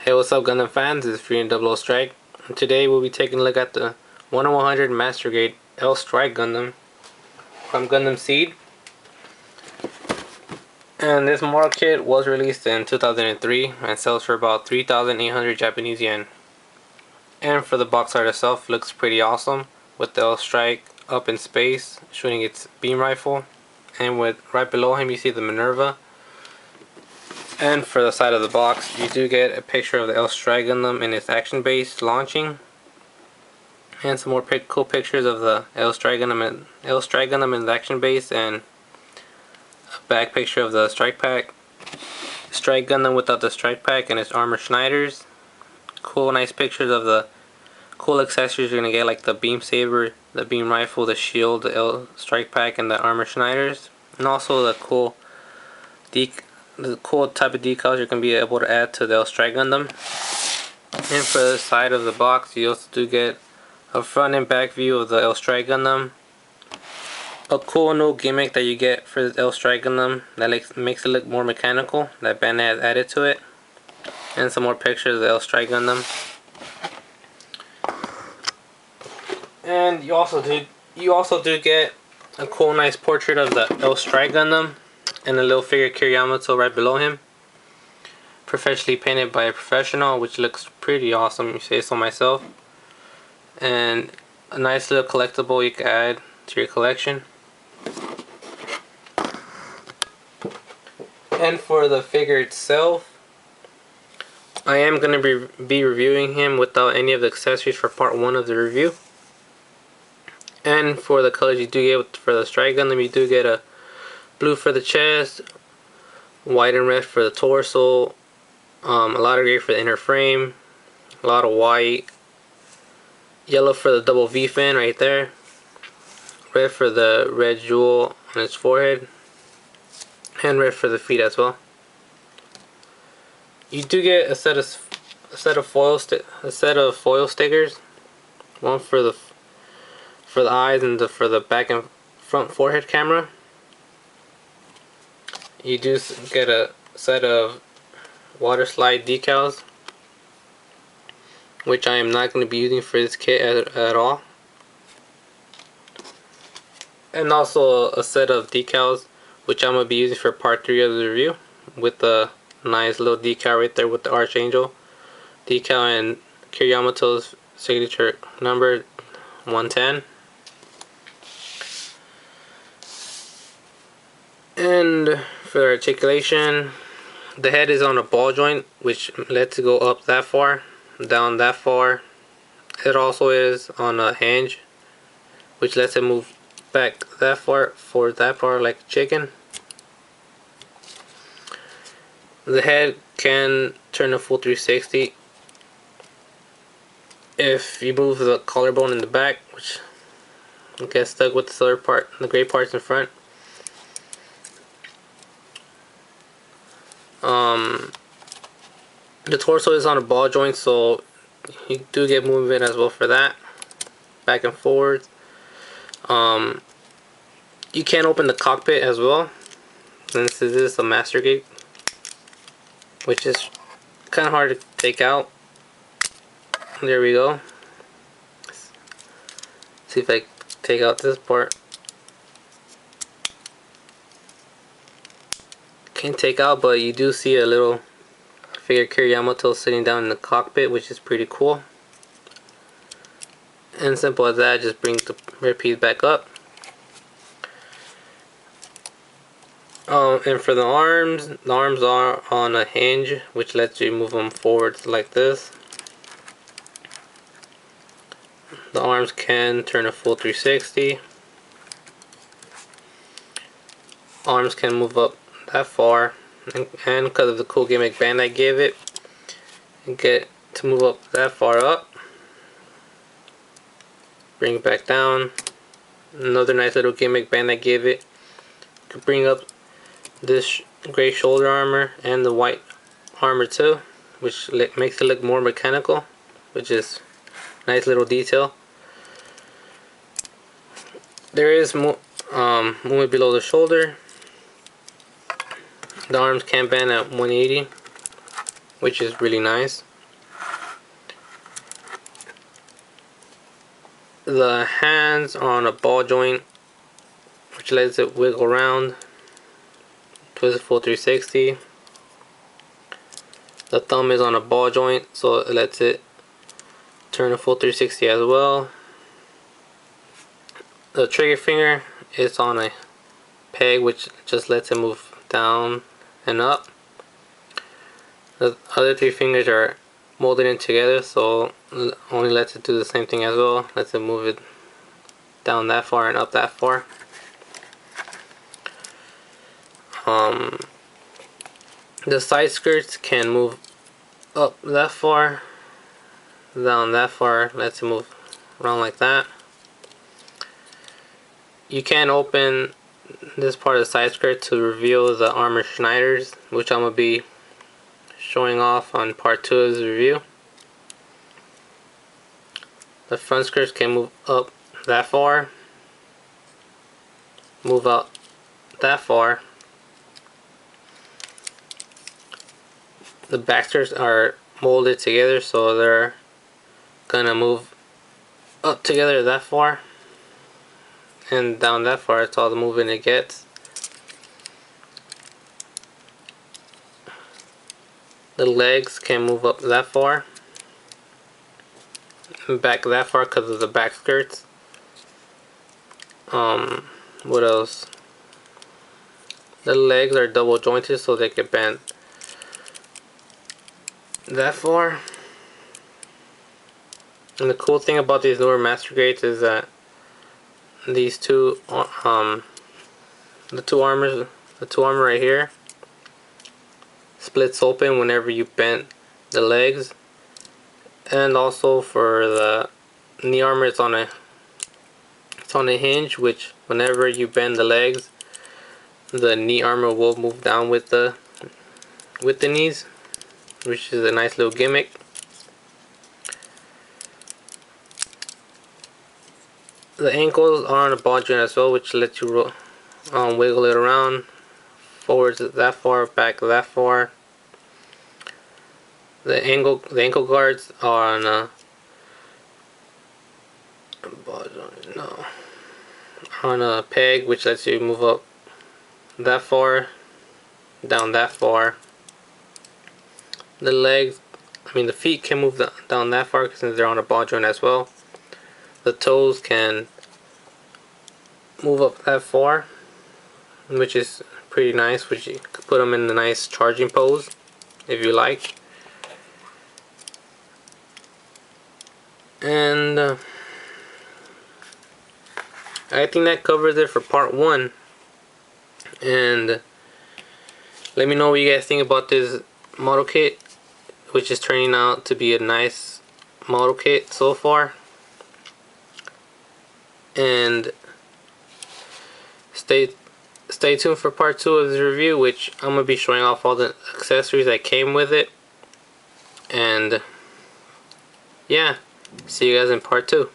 Hey, what's up Gundam fans, this is Free Double Strike. And today we'll be taking a look at the 1 in 100 Master Grade L Strike Gundam from Gundam Seed. And this model kit was released in 2003 and sells for about 3,800 Japanese yen. And for the box art itself, looks pretty awesome with the L Strike up in space shooting its beam rifle. And with right below him you see the Minerva. And for the side of the box, you do get a picture of the L Strike Gundam in its action base launching, and some more cool pictures of the L Strike Gundam in the action base, and a back picture of the Strike Gundam without the Strike Pack and its armor Schneiders. Cool, nice pictures of the cool accessories you're gonna get, like the beam saber, the beam rifle, the shield, the L Strike Pack, and the armor Schneiders, and also the cool type of decals you're going to be able to add to the L Strike Gundam. And for the side of the box, you also do get a front and back view of the L Strike Gundam. A cool new gimmick that you get for the L Strike Gundam that makes it look more mechanical, that Bandai has added to it. And some more pictures of the L Strike Gundam. And you also do get a cool nice portrait of the L Strike Gundam and a little figure Yamato right below him, professionally painted by a professional, which looks pretty awesome, you say so myself. And a nice little collectible you can add to your collection. And for the figure itself, I am going to be reviewing him without any of the accessories for part 1 of the review. And for the colors you do get for the Strike Gundam, you do get a blue for the chest, white and red for the torso, a lot of gray for the inner frame, a lot of white, yellow for the double V fin right there, red for the red jewel on its forehead, and red for the feet as well. You do get a set of foil stickers, one for the eyes and for the back and front forehead camera. You do get a set of water slide decals, which I am not going to be using for this kit at all. And also a set of decals, which I'm going to be using for part 3 of the review, with the nice little decal right there with the Archangel decal and Yamato's signature number 110. And for articulation, the head is on a ball joint, which lets it go up that far, down that far. It also is on a hinge, which lets it move back that far, forward that far, like a chicken. The head can turn a full 360 if you move the collarbone in the back, which gets stuck with the other part, the gray parts in front. The torso is on a ball joint, so you do get movement as well for that, back and forward. You can open the cockpit as well, and this is a Master Grade, which is kind of hard to take out. There we go. Let's see if I take out this part. Can't take out, but you do see a little figure Yamato sitting down in the cockpit, which is pretty cool. And simple as that, just brings the rear piece back up. And for the arms are on a hinge, which lets you move them forwards like this. The arms can turn a full 360. Arms can move up that far, and because of the cool gimmick Bandai gave it, you get to move up that far up, bring it back down. Another nice little gimmick Bandai gave it, you can bring up this gray shoulder armor and the white armor too, which makes it look more mechanical, which is a nice little detail. There is movement below the shoulder. The arms can bend at 180, which is really nice. The hands are on a ball joint, which lets it wiggle around, twist it full 360. The thumb is on a ball joint, so it lets it turn a full 360 as well. The trigger finger is on a peg, which just lets it move down and up. The other three fingers are molded in together, so only lets it do the same thing as well. Lets it move it down that far and up that far. The side skirts can move up that far, down that far, lets it move around like that. You can open this part of the side skirt to reveal the armor schneiders, which I'm going to be showing off on part 2 of this review. The front skirts can move up that far, move out that far. The back skirts are molded together, so they're gonna move up together that far and down that far. It's all the movement it gets. The legs can move up that far and back that far because of the back skirts. What else? The legs are double jointed, so they can bend that far. And the cool thing about these newer master grades is that these two the two armor right here splits open whenever you bend the legs, and also for the knee armor it's on a hinge, which whenever you bend the legs, the knee armor will move down with the knees, which is a nice little gimmick. The ankles are on a ball joint as well, which lets you wiggle it around, forwards that far, back that far. The ankle guards are on a ball joint, no, on a peg, which lets you move up that far, down that far. The legs, the feet can move down that far since they're on a ball joint as well. The toes can move up that far, which is pretty nice, which you could put them in a nice charging pose if you like. And I think that covers it for part 1. And let me know what you guys think about this model kit, which is turning out to be a nice model kit so far. And stay tuned for part 2 of this review, which I'm going to be showing off all the accessories that came with it. And yeah, see you guys in part 2.